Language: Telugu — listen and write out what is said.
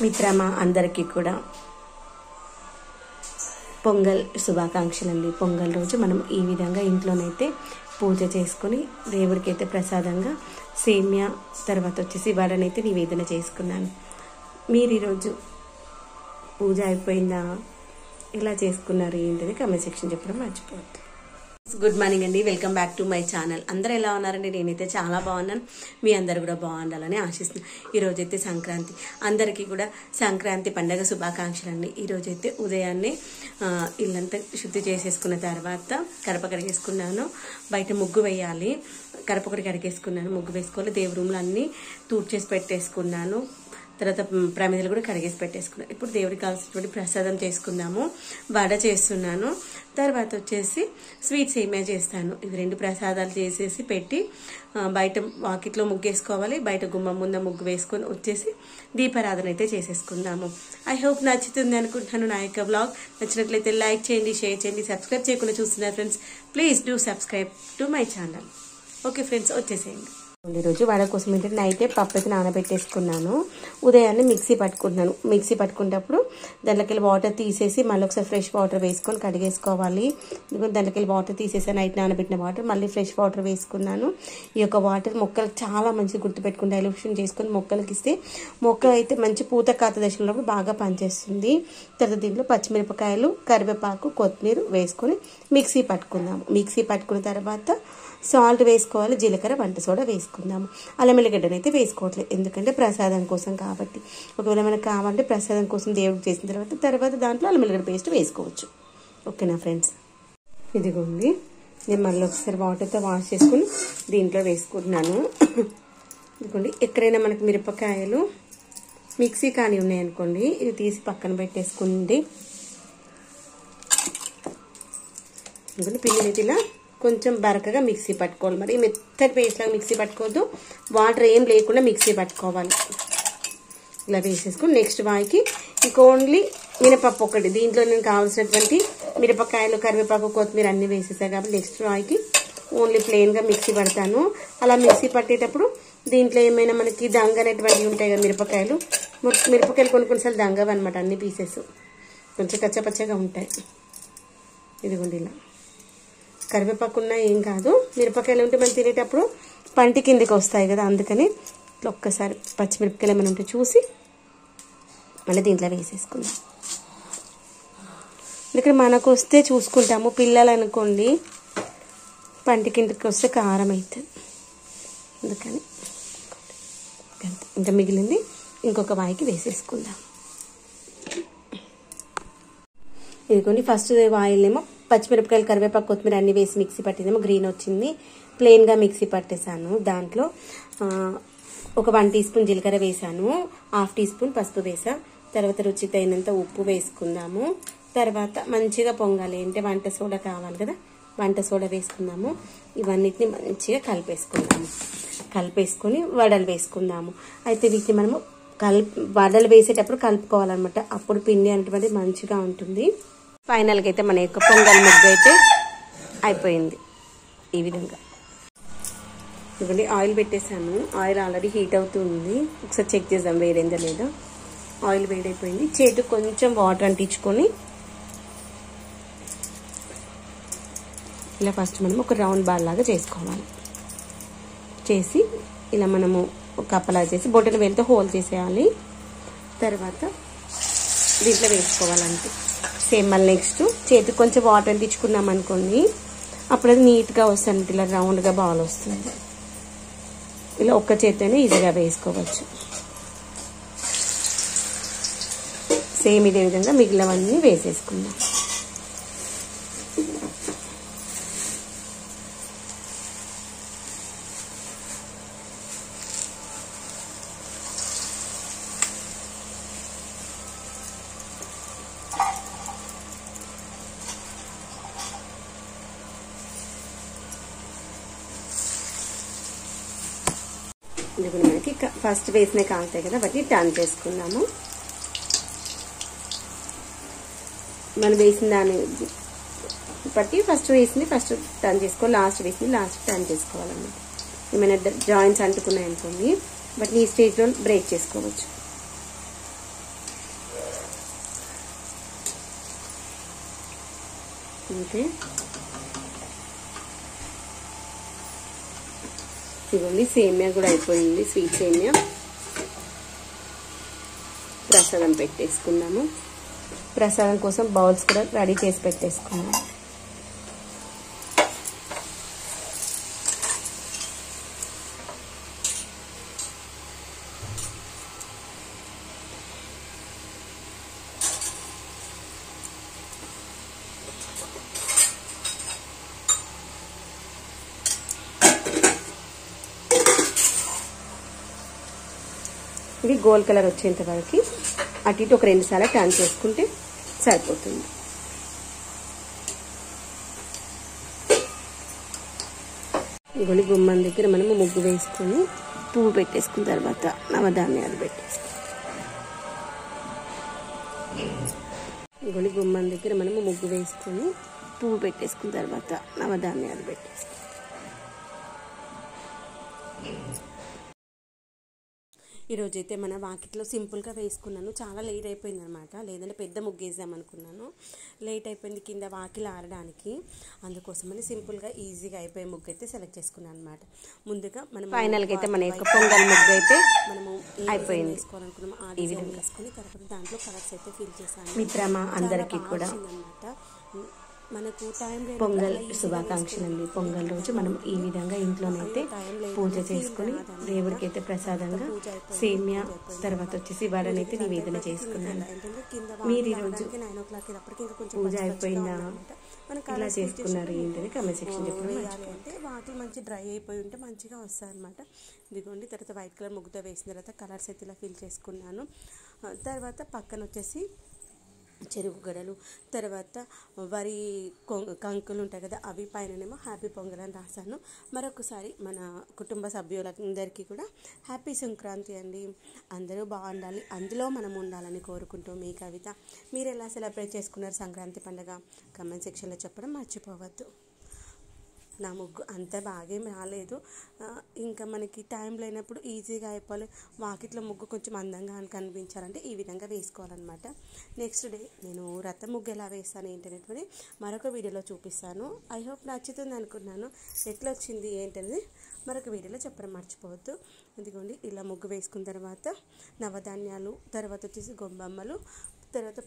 మిత్రమా అందరికీ కూడా పొంగల్ శుభాకాంక్షలండి. పొంగల్ రోజు మనం ఈ విధంగా ఇంట్లోనైతే పూజ చేసుకొని దేవుడికి అయితే ప్రసాదంగా సేమ్యా తర్వాత వచ్చేసి వడనైతే నివేదన చేసుకున్నాను. మీరు ఈరోజు పూజ అయిపోయిందా, ఎలా చేసుకున్నారు ఏంటిది కామెంట్ సెక్షన్ చెప్పడం మర్చిపోవద్దు. గుడ్ మార్నింగ్ అండి, welcome back to my channel. అందరూ ఎలా ఉన్నారండి? నేనైతే చాలా బాగున్నాను, మీ అందరు కూడా బాగుండాలని ఆశిస్తున్నాను. ఈరోజైతే సంక్రాంతి, అందరికీ కూడా సంక్రాంతి పండగ శుభాకాంక్షలు అండి. ఈరోజైతే ఉదయాన్నే ఇల్లంతా శుద్ధి చేసేసుకున్న తర్వాత కడప కడిగేసుకున్నాను. బయట ముగ్గు వేయాలి, కడప ఒకటి కడిగేసుకున్నాను, ముగ్గు వేసుకోవాలి. దేవుడి రూమ్లు అన్నీ తూడ్చేసి పెట్టేసుకున్నాను. తర్వాత ప్రమిదలు కూడా కడిగేసి పెట్టేసుకున్నాను. ఇప్పుడు దేవుడికి కావాల్సినటువంటి ప్రసాదం చేసుకుందాము. వడ చేస్తున్నాను, తర్వాత వచ్చేసి స్వీట్ సేమియా చేస్తాను. ఇవి రెండు ప్రసాదాలు చేసేసి పెట్టి బయట వాకిట్లో ముగ్గేసుకోవాలి. బయట గుమ్మం ముందు ముగ్గు వేసుకొని వచ్చేసి దీపారాధన అయితే చేసేసుకుందాము. ఐ హోప్ నచ్చుతుంది అనుకుంటున్నాను నా యొక్క బ్లాగ్. నచ్చినట్లయితే లైక్ చేయండి, షేర్ చేయండి. సబ్స్క్రైబ్ చేయకుండా చూస్తున్నారు friends, please do subscribe to my channel. Okay friends, వచ్చేసేయండి. ఈరోజు వడ కోసం ఏంటంటే నైటే పప్పు అయితే నానబెట్టేసుకున్నాను. ఉదయాన్నే మిక్సీ పట్టుకుంటున్నాను. మిక్సీ పట్టుకునేటప్పుడు దాంట్లోకి వాటర్ తీసేసి మళ్ళీ ఒకసారి ఫ్రెష్ వాటర్ వేసుకొని కడిగేసుకోవాలి. దాంట్లోకి వాటర్ తీసేసి నైట్ నానబెట్టిన వాటర్ మళ్ళీ ఫ్రెష్ వాటర్ వేసుకున్నాను. ఈ యొక్క వాటర్ మొక్కలకు చాలా మంచిగా గుర్తుపెట్టుకుని డైల్యూషన్ చేసుకొని మొక్కలకి ఇస్తే మొక్క అయితే మంచి పూత కాత దశలో బాగా పనిచేస్తుంది. తర్వాత దీంట్లో పచ్చిమిరపకాయలు, కరివేపాకు, కొత్తిమీర వేసుకొని మిక్సీ పట్టుకుందాము. మిక్సీ పట్టుకున్న తర్వాత సాల్ట్ వేసుకోవాలి, జీలకర్ర, వంట సోడా వేసుకుందాము. అల్లం ఎల్లిగడ్డను అయితే వేసుకోవట్లేదు, ఎందుకంటే ప్రసాదం కోసం కాబట్టి. ఒకవేళ మనకు కావాలంటే ప్రసాదం కోసం దేవుడికి చేసిన తర్వాత దాంట్లో అల్లం ఎల్లిగడ్డ పేస్ట్ వేసుకోవచ్చు. ఓకేనా ఫ్రెండ్స్? ఇదిగోండి, నేను మళ్ళీ ఒకసారి వాటర్తో వాష్ చేసుకుని దీంట్లో వేసుకుంటున్నాను. ఇదిగోండి, ఎక్కడైనా మనకు మిరపకాయలు మిక్సీ కానీ ఉన్నాయనుకోండి, ఇది తీసి పక్కన పెట్టేసుకోండి. ఎందుకంటే పిండిని ఇలా కొంచెం బరకగా మిక్సీ పట్టుకోవాలి. మరి మెత్తటి పేస్ట్ లాగా మిక్సీ పట్టుకోవద్దు, వాటర్ ఏం లేకుండా మిక్సీ పట్టుకోవాలి. ఇలా వేసేసుకుని నెక్స్ట్ వాయికి ఇంక ఓన్లీ మినపప్పు ఒకటి, దీంట్లో నేను కావాల్సినటువంటి మిరపకాయలు, కరివేపాకు, కొత్తిమీర అన్నీ వేసేసాను కాబట్టి నెక్స్ట్ వాయికి ఓన్లీ ప్లెయిన్గా మిక్సీ పడతాను. అలా మిక్సీ పట్టేటప్పుడు దీంట్లో ఏమైనా మనకి దంగనేటువంటివి ఉంటాయి కదా, మిరపకాయలు కొన్నిసార్లు దంగవు అనమాట, అన్ని పీసెస్ కొంచెం కచ్చపచ్చగా ఉంటాయి. ఇదిగోండి, ఇలా కరివేపాకున్నా ఏం కాదు, మిరపకాయలు ఉంటే మనం తినేటప్పుడు పంటి కిందకి వస్తాయి కదా, అందుకని ఇట్లా ఒక్కసారి పచ్చిమిరపకాయలు ఏమైనా ఉంటే చూసి మళ్ళీ దీంట్లో వేసేసుకుందాం. ఎందుకంటే మనకు వస్తే చూసుకుంటాము, పిల్లలు అనుకోండి పంటి కిందకి వస్తే కారం అవుతుంది, అందుకని ఇంకా మిగిలింది ఇంకొక వాయికి వేసేసుకుందాం. ఇదిగోండి, ఫస్ట్ ఆయిల్ ఏమో పచ్చిమిరపకాయలు, కరివేపాకు, కొత్తిమీర అన్ని వేసి మిక్సీ పట్టిందేమో గ్రీన్ వచ్చింది. ప్లెయిన్గా మిక్సీ పట్టేశాను. దాంట్లో ఒక 1 టీ స్పూన్ జీలకర్ర వేసాను, 1/2 టీ స్పూన్ పసుపు వేసా. తర్వాత రుచికి తగినంత ఉప్పు వేసుకుందాము. తర్వాత మంచిగా పొంగాలి అంటే వంట సోడా కావాలి కదా, వంట సోడా వేసుకుందాము. ఇవన్నిటిని మంచిగా కలిపేసుకొని వడలు వేసుకుందాము. అయితే వీటిని మనము వడలు వేసేటప్పుడు కలుపుకోవాలన్నమాట, అప్పుడు పిండి అనేటువంటిది మంచిగా ఉంటుంది. ఫైనల్గా అయితే మన యొక్క పొంగల్ ముగ్గు అయితే అయిపోయింది. ఈ విధంగా ఇవ్వండి, ఆయిల్ పెట్టేశాను. ఆయిల్ ఆల్రెడీ హీట్ అవుతుంది, ఒకసారి చెక్ చేద్దాం వేడైందా లేదా. ఆయిల్ వేడైపోయింది. చేతికి కొంచెం వాటర్ అంటించుకొని ఇలా ఫస్ట్ మనం ఒక రౌండ్ బాల్ లాగా చేసుకోవాలి. చేసి ఇలా మనము ఒక అప్పలా చేసి బొట్టన వేలితో హోల్ చేసేయాలి. తర్వాత దీంట్లో వేసుకోవాలంటే సేమ్ మళ్ళీ నెక్స్ట్ చేతికి కొంచెం వాటర్ అంటించుకున్నాం అనుకోండి, అప్పుడు అది నీట్గా వస్తుంది, ఇలా రౌండ్గా బాల్ వస్తుంది. ఇలా ఒక్క చేతితోనే ఈజీగా వేసుకోవచ్చు. సేమ్ ఇదే విధంగా మిగిలినవన్నీ వేసేసుకుందాం. ఇప్పుడు మనకి ఫస్ట్ వేసినవి కాలుతాయి కదా, వాటిని టర్న్ చేసుకుందాము. మనం వేసిన దాన్ని బట్టి ఫస్ట్ వేసింది ఫస్ట్ టర్న్ చేసుకోవాలి, లాస్ట్ వేసింది లాస్ట్ టర్న్ చేసుకోవాలన్నమాట. ఏమైనా జాయింట్స్ అంటుకున్నాయి అనుకోండి, వాటిని ఈ స్టేజ్లో బ్రేక్ చేసుకోవచ్చు. ఓకే, ఇదిగోండి సేమియా కూడా అయిపోయింది. స్వీట్ సేమియా ప్రసాదం పెట్టేసుకున్నాము. ప్రసాదం కోసం బౌల్స్ కూడా రెడీ చేసి పెట్టేసుకున్నాము. ఇవి గోల్డ్ కలర్ వచ్చేంత వరకు అటు ఇటు ఒక 2 సార్లు టర్న్ చేసుకుంటే సరిపోతుంది. ఇగోని గుమ్మం దగ్గర మనము ముగ్గు వేసుకొని పువ్వు పెట్టేసుకున్న తర్వాత నవధాన్యాలు పెట్టేసుకుంటాం. ఇగోని గుమ్మం దగ్గర మనము ముగ్గు వేసుకొని పువ్వు పెట్టేసుకున్న తర్వాత నవధాన్యాలు పెట్టేసుకుంటాం. ఈరోజైతే మన వాకిట్లో సింపుల్గా వేసుకున్నాను. చాలా లేట్ అయిపోయింది అనమాట, లేదంటే పెద్ద ముగ్గు వేసాం అనుకున్నాను. లేట్ అయిపోయింది కింద వాకిలు ఆరడానికి, అందుకోసమని సింపుల్గా ఈజీగా అయిపోయే ముగ్గు అయితే సెలెక్ట్ చేసుకున్నాను అనమాట. ముందుగా మనం ఫైనల్గా అయితే మన యొక్క పొంగల్ ముగ్గు అయితే మనము అయిపోయింది వేసుకోవాలనుకున్నాము. ఆ డిజైన్ వేసుకొని తర్వాత దాంట్లో కలర్స్ అయితే ఫిల్ చేశాను. మిత్రమా అందరికీ కూడా అనమాట. మనకు టైం పొంగల్ శుభాకాంక్షలు అండి. పొంగల్ రోజు మనం ఈ విధంగా ఇంట్లోనైతే పూజ చేసుకుని దేవుడికి అయితే ప్రసాదంగా సేమియా తర్వాత వచ్చేసి వడనైతే నివేదన చేసుకున్నాను. మీరు ఈరోజు పూజ అయిపోయిందా, ఇలా చేసుకున్నారు ఏంటని కామెంట్ సెక్షన్ చెప్పడం. అంటే వాటిని మంచి డ్రై అయిపోయి ఉంటే మంచిగా వస్తాయి అనమాట. ఇదిగోండి తర్వాత వైట్ కలర్ ముగ్గుతో వేసిన తర్వాత కలర్స్ అయితే ఇలా ఫిల్ చేసుకున్నాను. తర్వాత పక్కన వచ్చేసి చెరుకు గడలు, తర్వాత వరి కంకులు ఉంటాయి కదా, అవి పైననేమో హ్యాపీ పొంగల్ అని రాశాను. మరొకసారి మన కుటుంబ సభ్యులందరికీ కూడా హ్యాపీ సంక్రాంతి అండి. అందరూ బాగుండాలి, అందులో మనం ఉండాలని కోరుకుంటూ మీ కవిత. మీరు ఎలా సెలబ్రేట్ చేసుకున్నారు సంక్రాంతి పండుగ కామెంట్ సెక్షన్లో చెప్పడం మర్చిపోవద్దు. నా ముగ్గు అంత బాగేం రాలేదు, ఇంకా మనకి టైం లేనప్పుడు ఈజీగా అయిపోవాలి. వాకిట్లో ముగ్గు కొంచెం అందంగా కనిపించాలంటే ఈ విధంగా వేసుకోవాలన్నమాట. నెక్స్ట్ డే నేను రథం ముగ్గు ఎలా వేస్తాను ఏంటనేది మరొక వీడియోలో చూపిస్తాను. ఐ హోప్ నచ్చుతుంది అనుకున్నాను. ఎట్లా వచ్చింది ఏంటనేది మరొక వీడియోలో చెప్పడం మర్చిపోవద్దు. ఇదిగోండి ఇలా ముగ్గు వేసుకున్న తర్వాత నవధాన్యాలు, తర్వాత వచ్చేసి గొంబమ్మలు, తర్వాత